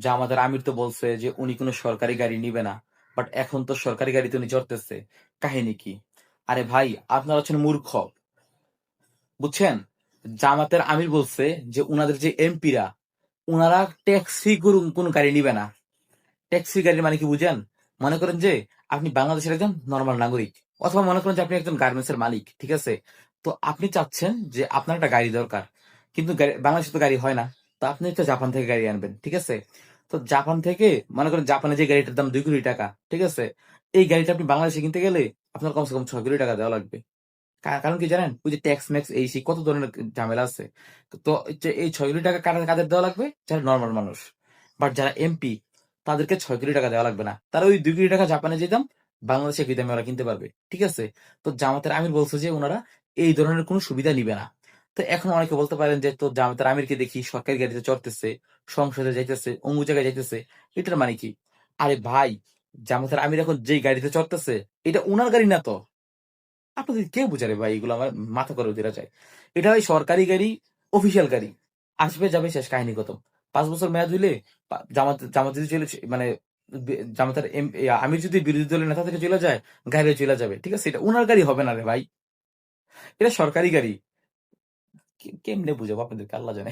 জামাতের আমির তো বলছে যে উনি কোনো সরকারি গাড়ি নিবে না। বাট এখন তো সরকারি গাড়িতে উনি চড়তেছে। কাহিনী কি? আরে ভাই, আপনারা হচ্ছেন মূর্খ, বুঝছেন? জামাতের আমির বলছে যে উনাদের যে এমপিরা, উনারা ট্যাক্স ফ্রি কোন গাড়ি নিবে না। ট্যাক্স ফ্রি গাড়ি মানে কি বুঝেন? মনে করেন যে আপনি বাংলাদেশের একজন নর্মাল নাগরিক, অথবা মনে করেন যে আপনি একজন গার্মেন্টস এর মালিক, ঠিক আছে? তো আপনি চাচ্ছেন যে আপনার একটা গাড়ি দরকার, কিন্তু বাংলাদেশে তো গাড়ি হয় না। তো আপনি তো জাপান থেকে গাড়ি আনবেন, ঠিক আছে? তো জাপান থেকে, মনে করেন জাপানে যে গাড়িটার দাম 2 কোটি টাকা, ঠিক আছে? এই গাড়িটা আপনি বাংলাদেশে কিনতে গেলে আপনার কমসে কম 6 কোটি টাকা দেওয়া লাগবে। কারণ কি জানেন? ওই যে ট্যাক্স ম্যাক্স এই সেই কত ধরনের ঝামেলা আছে। তো হচ্ছে এই 6 কোটি টাকা কাদের দেওয়া লাগবে? যারা নর্মাল মানুষ। বাট যারা এমপি, তাদেরকে 6 কোটি টাকা দেওয়া লাগবে না। তারা ওই 2 কোটি টাকা জাপানে যে দাম, বাংলাদেশে একই দামে ওরা কিনতে পারবে, ঠিক আছে? তো জামাতের আমির বলছে যে ওনারা এই ধরনের কোনো সুবিধা নিবে না। তো এখন অনেকে বলতে পারেন যে, তো জামাতের আমিরকে দেখি সরকারি গাড়িতে চড়তেছে, সংসদে যাইতেছে, অমুক জায়গায় যাইতেছে, এটার মানে কি? আরে ভাই, জামাতের আমির এখন যেই গাড়িতে চড়তেছে, এটা উনার গাড়ি না তো। আপনাদের কে বুঝারে ভাই এগুলো? আমার মাথা করে দিরা যায়। এটা হয় সরকারি গাড়ি, অফিসিয়াল গাড়ি, আসবে যাবে শেষ, কাহিনী কত। 5 বছর মেয়াদ হইলে জামাত জামাত যদি চলে মানে জামাতের আমির যদি বিরোধী দলের নেতা থেকে চলে যায়, গাড়ি চলে যাবে, ঠিক আছে? এটা উনার গাড়ি হবে না রে ভাই, এটা সরকারি গাড়ি। কেমনে বুঝাবো আপনাদেরকে, আল্লাহ জানে।